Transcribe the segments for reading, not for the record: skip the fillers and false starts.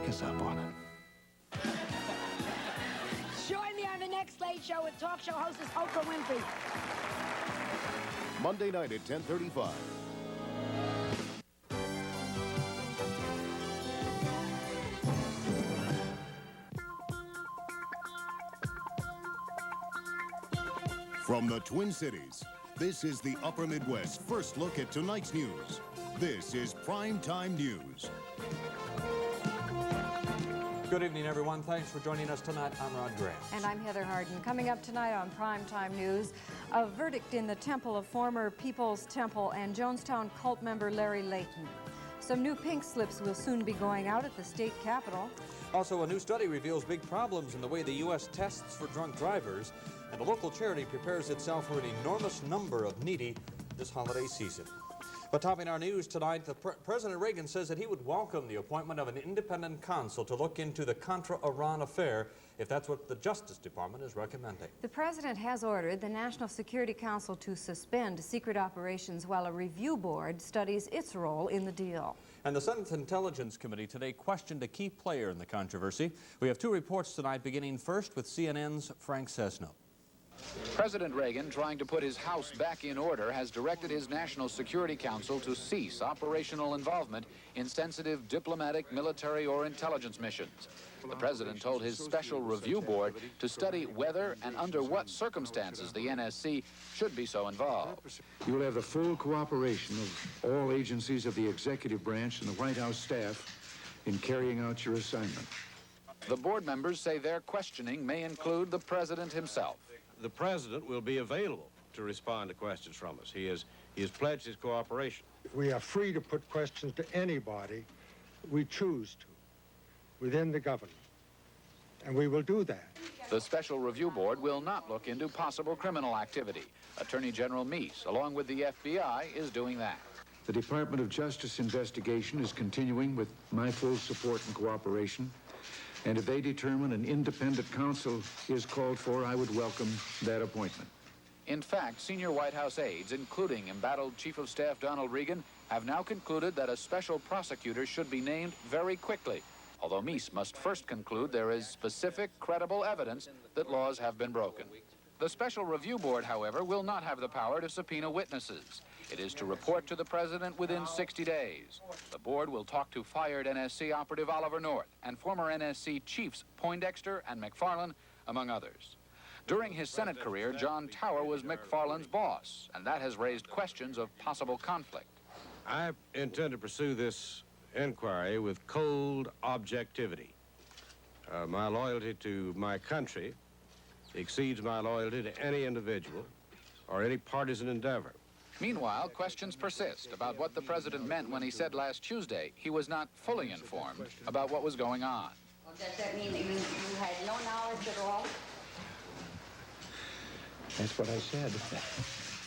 take us up on it. Join me on the next Late Show with talk show hostess Oprah Winfrey. Monday night at 10:35. From the Twin Cities, this is the Upper Midwest's first look at tonight's news. This is Primetime News. Good evening, everyone. Thanks for joining us tonight. I'm Rod Grant. And I'm Heather Harden. Coming up tonight on Primetime News, a verdict in the temple of former People's Temple and Jonestown cult member Larry Layton. Some new pink slips will soon be going out at the state capitol. Also, a new study reveals big problems in the way the U.S. tests for drunk drivers, and a local charity prepares itself for an enormous number of needy this holiday season. But topping our news tonight, President Reagan says that he would welcome the appointment of an independent counsel to look into the Contra-Iran affair, if that's what the Justice Department is recommending. The president has ordered the National Security Council to suspend secret operations while a review board studies its role in the deal. And the Senate Intelligence Committee today questioned a key player in the controversy. We have two reports tonight, beginning first with CNN's Frank Sesno. President Reagan, trying to put his house back in order, has directed his National Security Council to cease operational involvement in sensitive diplomatic, military, or intelligence missions. The president told his special review board to study whether and under what circumstances the NSC should be so involved. You will have the full cooperation of all agencies of the executive branch and the White House staff in carrying out your assignment. The board members say their questioning may include the president himself. The president will be available to respond to questions from us. He has pledged his cooperation. We are free to put questions to anybody we choose to within the government, and we will do that. The Special Review Board will not look into possible criminal activity. Attorney General Meese, along with the FBI, is doing that. The Department of Justice investigation is continuing with my full support and cooperation. And if they determine an independent counsel is called for, I would welcome that appointment. In fact, senior White House aides, including embattled Chief of Staff Donald Regan, have now concluded that a special prosecutor should be named very quickly, although Meese must first conclude there is specific, credible evidence that laws have been broken. The Special Review Board, however, will not have the power to subpoena witnesses. It is to report to the president within 60 days. The board will talk to fired NSC operative Oliver North and former NSC chiefs Poindexter and McFarland, among others. During his Senate career, John Tower was McFarland's boss, and that has raised questions of possible conflict. I intend to pursue this inquiry with cold objectivity. My loyalty to my country exceeds my loyalty to any individual or any partisan endeavor. Meanwhile, questions persist about what the president meant when he said last Tuesday he was not fully informed about what was going on. Well, does that mean that you had no knowledge at all? That's what I said.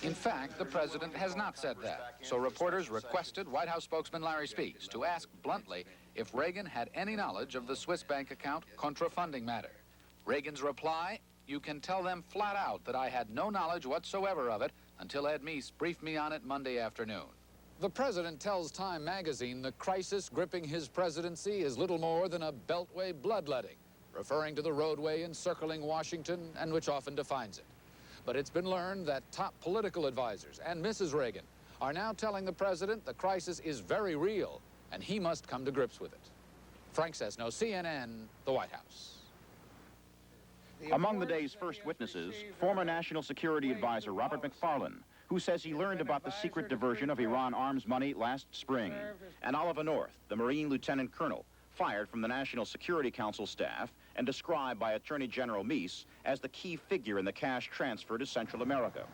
In fact, the president has not said that. So reporters requested White House spokesman Larry Speakes to ask bluntly if Reagan had any knowledge of the Swiss bank account Contra funding matter. Reagan's reply, "You can tell them flat out that I had no knowledge whatsoever of it until Ed Meese briefed me on it Monday afternoon." The president tells Time magazine the crisis gripping his presidency is little more than a beltway bloodletting, referring to the roadway encircling Washington and which often defines it. But it's been learned that top political advisors and Mrs. Reagan are now telling the president the crisis is very real and he must come to grips with it. Frank Sesno, CNN, the White House. Among the day's first witnesses, former National Security Advisor Robert McFarland, who says he learned about the secret diversion of Iran arms money last spring, and Oliver North, the Marine Lieutenant Colonel, fired from the National Security Council staff and described by Attorney General Meese as the key figure in the cash transfer to Central America.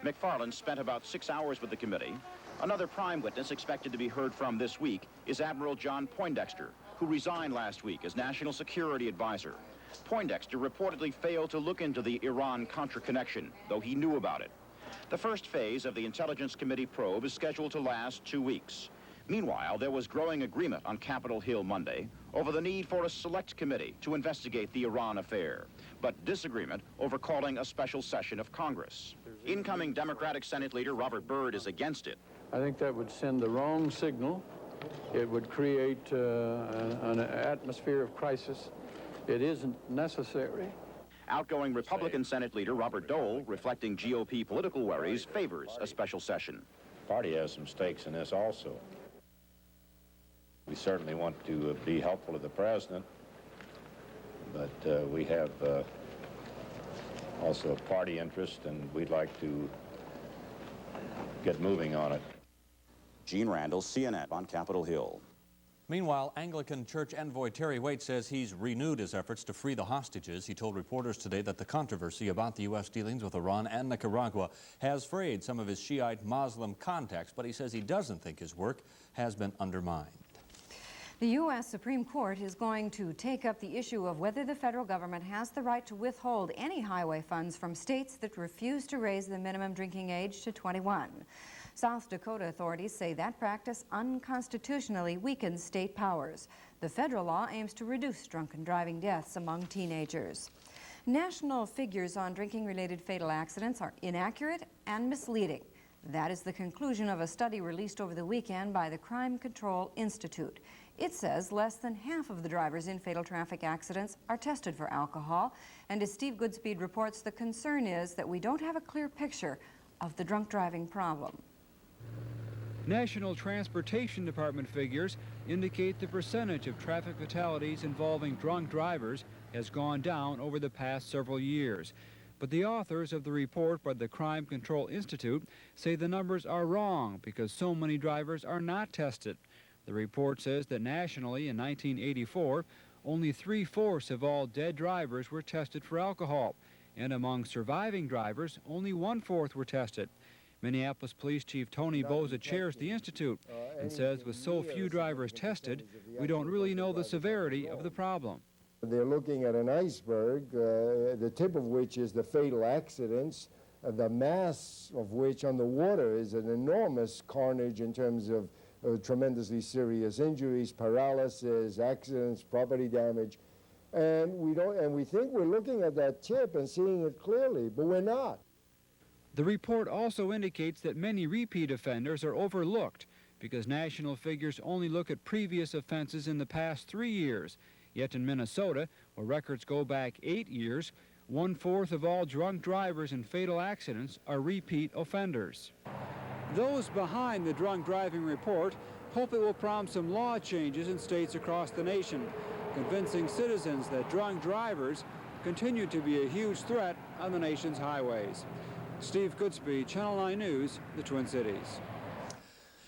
McFarland spent about 6 hours with the committee. Another prime witness expected to be heard from this week is Admiral John Poindexter, who resigned last week as National Security Advisor. Poindexter reportedly failed to look into the Iran-Contra connection, though he knew about it. The first phase of the Intelligence Committee probe is scheduled to last 2 weeks. Meanwhile, there was growing agreement on Capitol Hill Monday over the need for a select committee to investigate the Iran affair, but disagreement over calling a special session of Congress. Incoming Democratic Senate leader Robert Byrd is against it. I think that would send the wrong signal It would create an atmosphere of crisis. It isn't necessary. Outgoing Republican Senate leader Robert Dole, reflecting GOP political worries, favors a special session. The party has some stakes in this also. We certainly want to be helpful to the president, but we have also a party interest, and we'd like to get moving on it. Gene Randall, CNN on Capitol Hill. Meanwhile, Anglican Church envoy Terry Waite says he's renewed his efforts to free the hostages. He told reporters today that the controversy about the U.S. dealings with Iran and Nicaragua has frayed some of his Shiite Muslim contacts, but he says he doesn't think his work has been undermined. The U.S. Supreme Court is going to take up the issue of whether the federal government has the right to withhold any highway funds from states that refuse to raise the minimum drinking age to 21. South Dakota authorities say that practice unconstitutionally weakens state powers. The federal law aims to reduce drunken driving deaths among teenagers. National figures on drinking-related fatal accidents are inaccurate and misleading. That is the conclusion of a study released over the weekend by the Crime Control Institute. It says less than half of the drivers in fatal traffic accidents are tested for alcohol, and as Steve Goodspeed reports, the concern is that we don't have a clear picture of the drunk driving problem. National Transportation Department figures indicate the percentage of traffic fatalities involving drunk drivers has gone down over the past several years. But the authors of the report by the Crime Control Institute say the numbers are wrong because so many drivers are not tested. The report says that nationally in 1984, only 3/4 of all dead drivers were tested for alcohol, and among surviving drivers, only 1/4 were tested. Minneapolis Police Chief Tony Boza chairs the Institute and says with so few drivers tested, we don't really know the severity of the problem. They're looking at an iceberg, the tip of which is the fatal accidents, the mass of which on the water is an enormous carnage in terms of tremendously serious injuries, paralysis, accidents, property damage. And we think we're looking at that tip and seeing it clearly, but we're not. The report also indicates that many repeat offenders are overlooked because national figures only look at previous offenses in the past 3 years. Yet in Minnesota, where records go back 8 years, 1/4 of all drunk drivers in fatal accidents are repeat offenders. Those behind the drunk driving report hope it will prompt some law changes in states across the nation, convincing citizens that drunk drivers continue to be a huge threat on the nation's highways. Steve Goodspeed, Channel 9 News, the Twin Cities.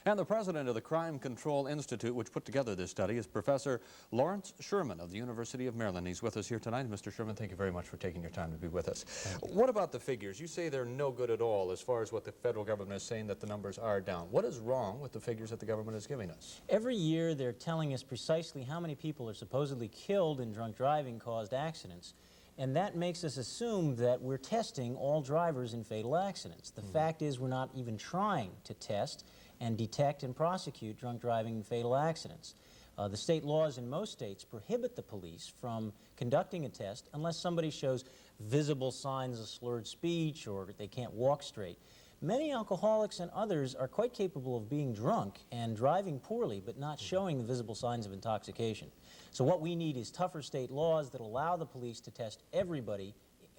And the president of the Crime Control Institute, which put together this study, is Professor Lawrence Sherman of the University of Maryland. He's with us here tonight. Mr. Sherman, thank you very much for taking your time to be with us. What about the figures? You say they're no good at all as far as what the federal government is saying that the numbers are down. What is wrong with the figures that the government is giving us? Every year they're telling us precisely how many people are supposedly killed in drunk driving caused accidents. And that makes us assume that we're testing all drivers in fatal accidents. The fact is we're not even trying to test and detect and prosecute drunk driving in fatal accidents. The state laws in most states prohibit the police from conducting a test unless somebody shows visible signs of slurred speech or they can't walk straight. Many alcoholics and others are quite capable of being drunk and driving poorly but not showing the visible signs of intoxication. So what we need is tougher state laws that allow the police to test everybody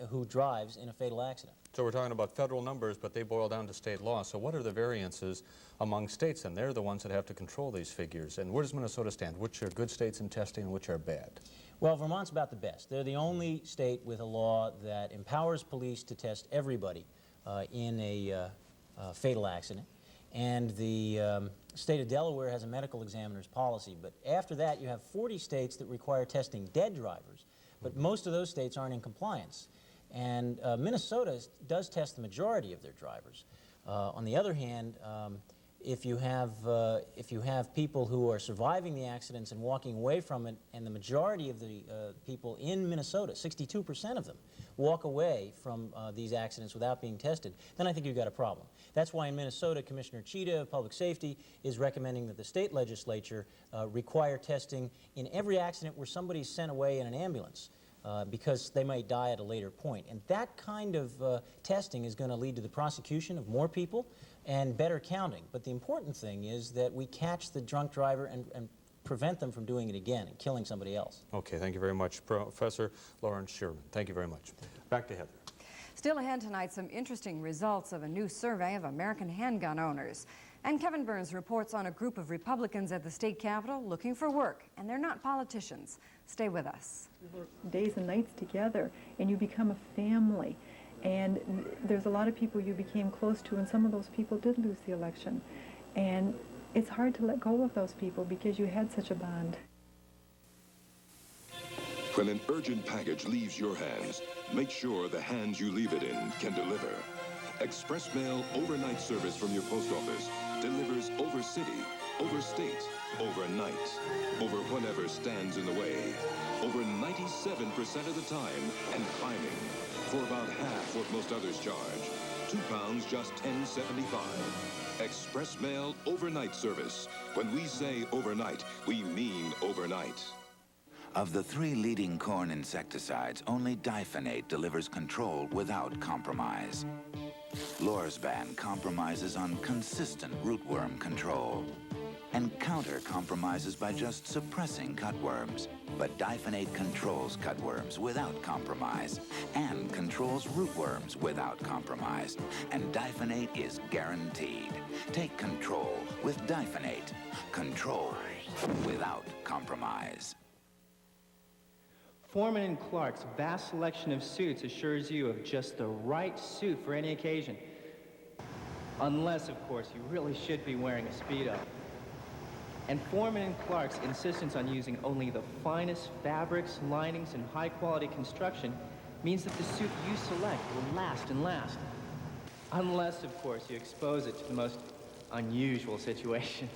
who drives in a fatal accident. So we're talking about federal numbers, but they boil down to state law. So what are the variances among states? And they're the ones that have to control these figures. And where does Minnesota stand? Which are good states in testing and which are bad? Well, Vermont's about the best. They're the only state with a law that empowers police to test everybody in a fatal accident. And the state of Delaware has a medical examiner's policy. But after that, you have 40 states that require testing dead drivers. But most of those states aren't in compliance. And Minnesota does test the majority of their drivers. On the other hand, if you have people who are surviving the accidents and walking away from it, and the majority of the people in Minnesota, 62% of them, walk away from these accidents without being tested, then I think you've got a problem. That's why in Minnesota, Commissioner Cheetah of Public Safety is recommending that the state legislature require testing in every accident where somebody's sent away in an ambulance. because they might die at a later point. And that kind of testing is going to lead to the prosecution of more people and better counting. But the important thing is that we catch the drunk driver and prevent them from doing it again and killing somebody else. Okay, thank you very much, Professor Lawrence Sherman. Thank you very much. Back to Heather. Still ahead tonight, some interesting results of a new survey of American handgun owners. And Kevin Burns reports on a group of Republicans at the state capitol looking for work, and they're not politicians. Stay with us. You work days and nights together, and you become a family. And there's a lot of people you became close to, and some of those people did lose the election. And it's hard to let go of those people because you had such a bond. When an urgent package leaves your hands, make sure the hands you leave it in can deliver. Express Mail overnight service from your post office delivers over city, over state, overnight, over whatever stands in the way, over 97% of the time, and climbing, for about half what most others charge. £2, just $10.75. Express Mail overnight service. When we say overnight, we mean overnight. Of the 3 leading corn insecticides, only diphenate delivers control without compromise. Lorsban compromises on consistent rootworm control and counter-compromises by just suppressing cutworms. But diphenate controls cutworms without compromise and controls rootworms without compromise. And diphenate is guaranteed. Take control with diphenate. Control without compromise. Foreman & Clark's vast selection of suits assures you of just the right suit for any occasion. Unless, of course, you really should be wearing a Speedo. And Foreman & Clark's insistence on using only the finest fabrics, linings, and high-quality construction means that the suit you select will last and last. Unless, of course, you expose it to the most unusual situations.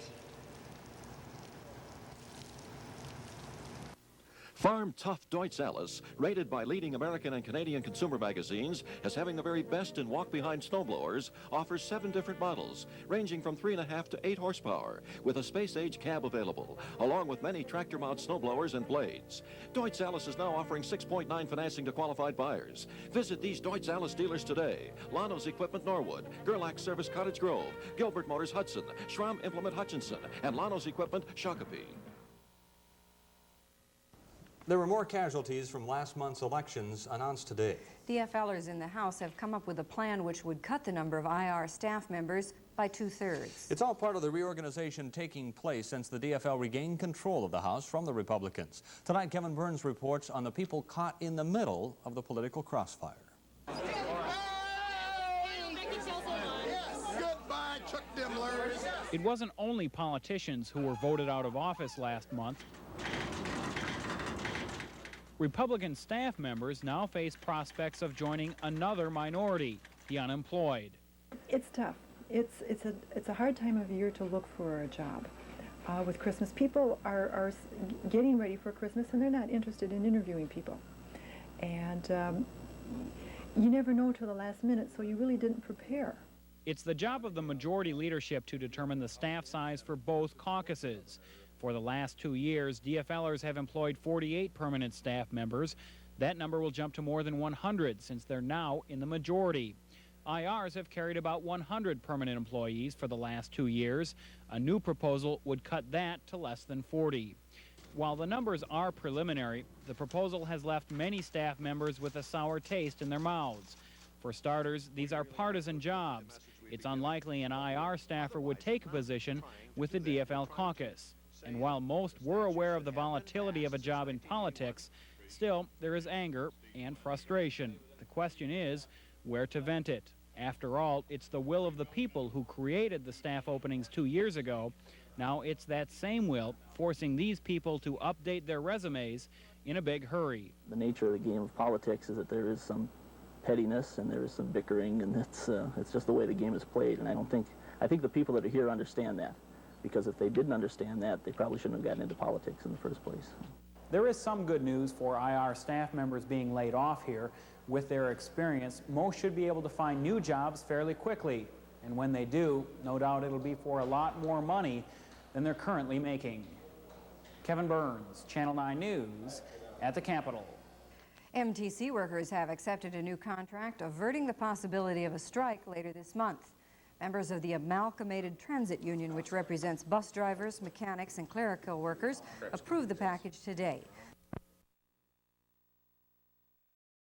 Farm Tough Deutsch Alice, rated by leading American and Canadian consumer magazines as having the very best in walk-behind snowblowers, offers 7 different models, ranging from 3.5 to 8 horsepower, with a space-age cab available, along with many tractor-mount snowblowers and blades. Deutsch Alice is now offering 6.9 financing to qualified buyers. Visit these Deutsch Alice dealers today. Lano's Equipment Norwood, Gerlach Service Cottage Grove, Gilbert Motors Hudson, Schramm Implement Hutchinson, and Lano's Equipment Shakopee. There were more casualties from last month's elections announced today. DFLers in the House have come up with a plan which would cut the number of IR staff members by 2/3. It's all part of the reorganization taking place since the DFL regained control of the House from the Republicans. Tonight, Kevin Burns reports on the people caught in the middle of the political crossfire. It wasn't only politicians who were voted out of office last month. Republican staff members now face prospects of joining another minority, the unemployed. It's tough. It's a hard time of year to look for a job. With Christmas, people are getting ready for Christmas, and they're not interested in interviewing people. And you never know till the last minute, so you really didn't prepare. It's the job of the majority leadership to determine the staff size for both caucuses. For the last 2 years, DFLers have employed 48 permanent staff members. That number will jump to more than 100 since they're now in the majority. IRs have carried about 100 permanent employees for the last 2 years. A new proposal would cut that to less than 40. While the numbers are preliminary, the proposal has left many staff members with a sour taste in their mouths. For starters, these are partisan jobs. It's unlikely an IR staffer would take a position with the DFL caucus. And while most were aware of the volatility of a job in politics, still there is anger and frustration. The question is where to vent it. After all, it's the will of the people who created the staff openings 2 years ago. Now it's that same will forcing these people to update their resumes in a big hurry. The nature of the game of politics is that there is some pettiness and there is some bickering, and it's just the way the game is played. And I think the people that are here understand that. Because if they didn't understand that, they probably shouldn't have gotten into politics in the first place. There is some good news for IR staff members being laid off here. With their experience, most should be able to find new jobs fairly quickly. And when they do, no doubt it'll be for a lot more money than they're currently making. Kevin Burns, Channel 9 News, at the Capitol. MTC workers have accepted a new contract averting the possibility of a strike later this month. Members of the Amalgamated Transit Union, which represents bus drivers, mechanics, and clerical workers, approved the package today.